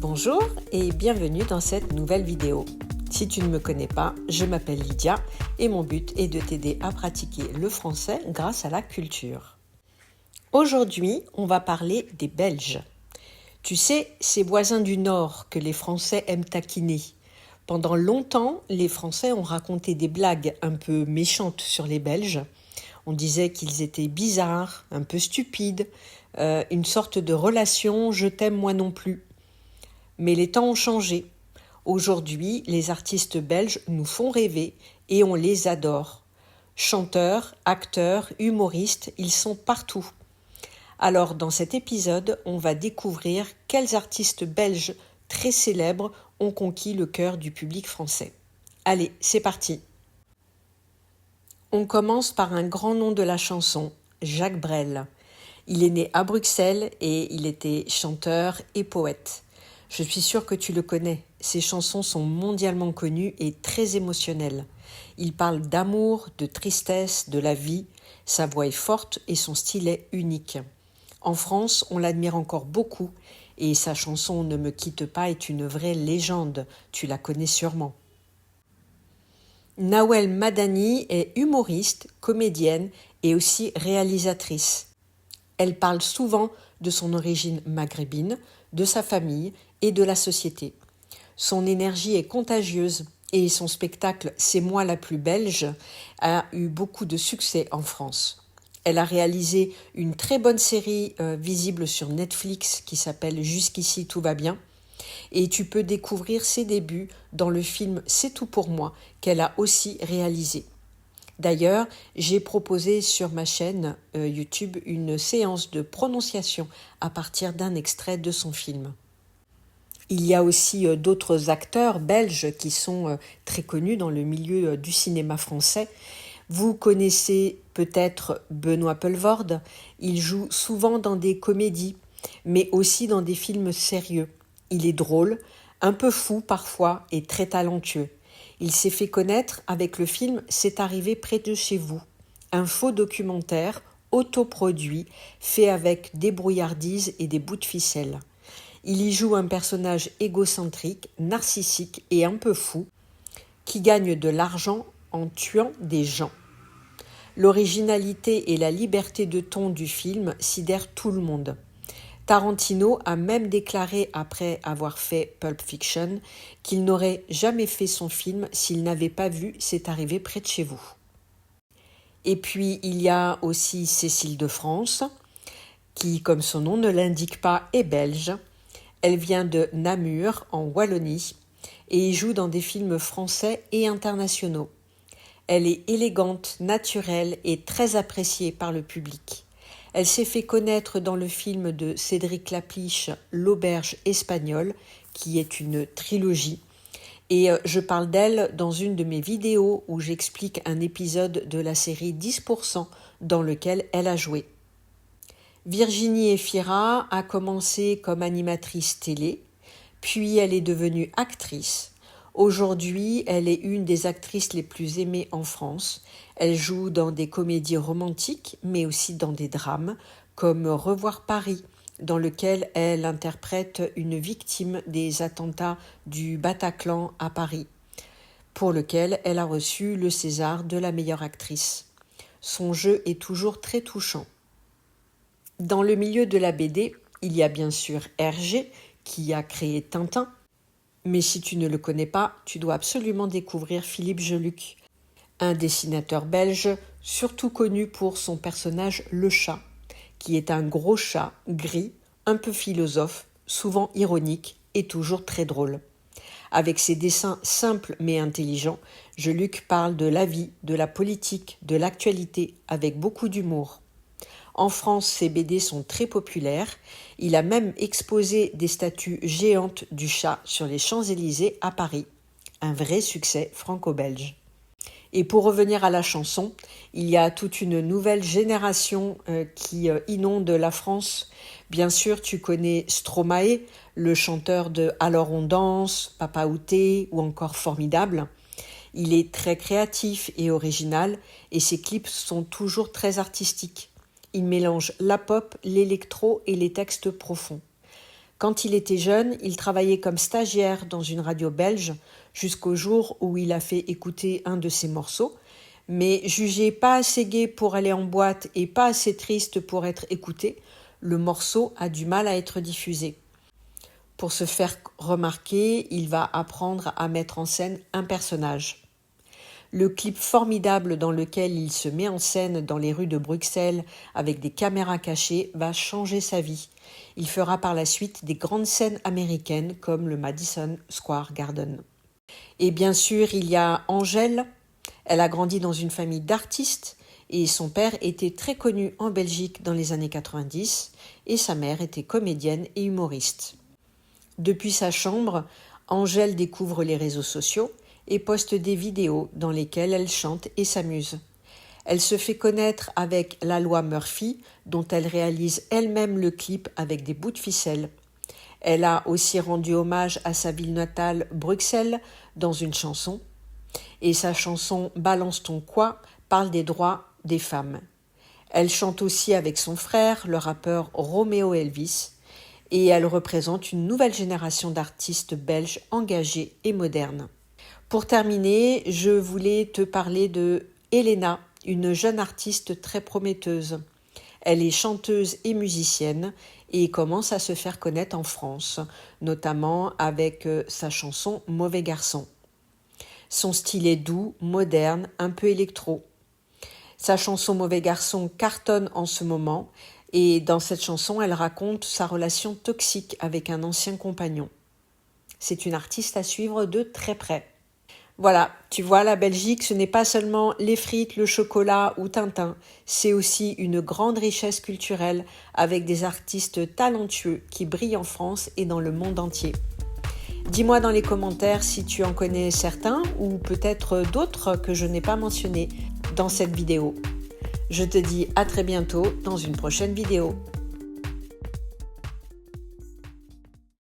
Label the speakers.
Speaker 1: Bonjour et bienvenue dans cette nouvelle vidéo. Si tu ne me connais pas, je m'appelle Lydia et mon but est de t'aider à pratiquer le français grâce à la culture. Aujourd'hui, on va parler des Belges. Tu sais, ces voisins du Nord que les Français aiment taquiner. Pendant longtemps, les Français ont raconté des blagues un peu méchantes sur les Belges. On disait qu'ils étaient bizarres, un peu stupides, une sorte de relation « je t'aime moi non plus ». Mais les temps ont changé. Aujourd'hui, les artistes belges nous font rêver et on les adore. Chanteurs, acteurs, humoristes, ils sont partout. Alors, dans cet épisode, on va découvrir quels artistes belges très célèbres ont conquis le cœur du public français. Allez, c'est parti. On commence par un grand nom de la chanson, Jacques Brel. Il est né à Bruxelles et il était chanteur et poète. Je suis sûre que tu le connais. Ses chansons sont mondialement connues et très émotionnelles. Il parle d'amour, de tristesse, de la vie. Sa voix est forte et son style est unique. En France, on l'admire encore beaucoup et sa chanson « Ne me quitte pas » est une vraie légende. Tu la connais sûrement. Nawel Madani est humoriste, comédienne et aussi réalisatrice. Elle parle souvent de son origine maghrébine, de sa famille et de la société. Son énergie est contagieuse et son spectacle « C'est moi la plus belge » a eu beaucoup de succès en France. Elle a réalisé une très bonne série visible sur Netflix qui s'appelle « Jusqu'ici tout va bien » et tu peux découvrir ses débuts dans le film « C'est tout pour moi » qu'elle a aussi réalisé. D'ailleurs, j'ai proposé sur ma chaîne YouTube une séance de prononciation à partir d'un extrait de son film. Il y a aussi d'autres acteurs belges qui sont très connus dans le milieu du cinéma français. Vous connaissez peut-être Benoît Poelvoorde. Il joue souvent dans des comédies, mais aussi dans des films sérieux. Il est drôle, un peu fou parfois et très talentueux. Il s'est fait connaître avec le film « C'est arrivé près de chez vous », un faux documentaire autoproduit fait avec débrouillardise et des bouts de ficelle. Il y joue un personnage égocentrique, narcissique et un peu fou qui gagne de l'argent en tuant des gens. L'originalité et la liberté de ton du film sidèrent tout le monde. Tarantino a même déclaré après avoir fait Pulp Fiction qu'il n'aurait jamais fait son film s'il n'avait pas vu « C'est arrivé près de chez vous ». Et puis il y a aussi Cécile de France, qui, comme son nom ne l'indique pas, est belge. Elle vient de Namur, en Wallonie, et joue dans des films français et internationaux. Elle est élégante, naturelle et très appréciée par le public. Elle s'est fait connaître dans le film de Cédric Klapisch, L'Auberge espagnole, qui est une trilogie. Et je parle d'elle dans une de mes vidéos où j'explique un épisode de la série 10% dans lequel elle a joué. Virginie Efira a commencé comme animatrice télé, puis elle est devenue actrice. Aujourd'hui, elle est une des actrices les plus aimées en France. Elle joue dans des comédies romantiques, mais aussi dans des drames, comme Revoir Paris, dans lequel elle interprète une victime des attentats du Bataclan à Paris, pour lequel elle a reçu le César de la meilleure actrice. Son jeu est toujours très touchant. Dans le milieu de la BD, il y a bien sûr Hergé, qui a créé Tintin. Mais si tu ne le connais pas, tu dois absolument découvrir Philippe Geluck, un dessinateur belge surtout connu pour son personnage Le Chat, qui est un gros chat gris, un peu philosophe, souvent ironique et toujours très drôle. Avec ses dessins simples mais intelligents, Geluck parle de la vie, de la politique, de l'actualité, avec beaucoup d'humour. En France, ses BD sont très populaires. Il a même exposé des statues géantes du chat sur les Champs-Élysées à Paris. Un vrai succès franco-belge. Et pour revenir à la chanson, il y a toute une nouvelle génération qui inonde la France. Bien sûr, tu connais Stromae, le chanteur de Alors on danse, Papa Outé ou encore Formidable. Il est très créatif et original et ses clips sont toujours très artistiques. Il mélange la pop, l'électro et les textes profonds. Quand il était jeune, il travaillait comme stagiaire dans une radio belge jusqu'au jour où il a fait écouter un de ses morceaux, mais jugé pas assez gai pour aller en boîte et pas assez triste pour être écouté, le morceau a du mal à être diffusé. Pour se faire remarquer, il va apprendre à mettre en scène un personnage. Le clip formidable dans lequel il se met en scène dans les rues de Bruxelles avec des caméras cachées va changer sa vie. Il fera par la suite des grandes scènes américaines comme le Madison Square Garden. Et bien sûr, il y a Angèle. Elle a grandi dans une famille d'artistes et son père était très connu en Belgique dans les années 90 et sa mère était comédienne et humoriste. Depuis sa chambre, Angèle découvre les réseaux sociaux et poste des vidéos dans lesquelles elle chante et s'amuse. Elle se fait connaître avec La Loi Murphy, dont elle réalise elle-même le clip avec des bouts de ficelle. Elle a aussi rendu hommage à sa ville natale, Bruxelles, dans une chanson. Et sa chanson « Balance ton quoi » parle des droits des femmes. Elle chante aussi avec son frère, le rappeur Romeo Elvis, et elle représente une nouvelle génération d'artistes belges engagés et modernes. Pour terminer, je voulais te parler de Elena, une jeune artiste très prometteuse. Elle est chanteuse et musicienne et commence à se faire connaître en France, notamment avec sa chanson « Mauvais garçon ». Son style est doux, moderne, un peu électro. Sa chanson « Mauvais garçon » cartonne en ce moment et dans cette chanson, elle raconte sa relation toxique avec un ancien compagnon. C'est une artiste à suivre de très près. Voilà, tu vois, la Belgique, ce n'est pas seulement les frites, le chocolat ou Tintin, c'est aussi une grande richesse culturelle avec des artistes talentueux qui brillent en France et dans le monde entier. Dis-moi dans les commentaires si tu en connais certains ou peut-être d'autres que je n'ai pas mentionnés dans cette vidéo. Je te dis à très bientôt dans une prochaine vidéo.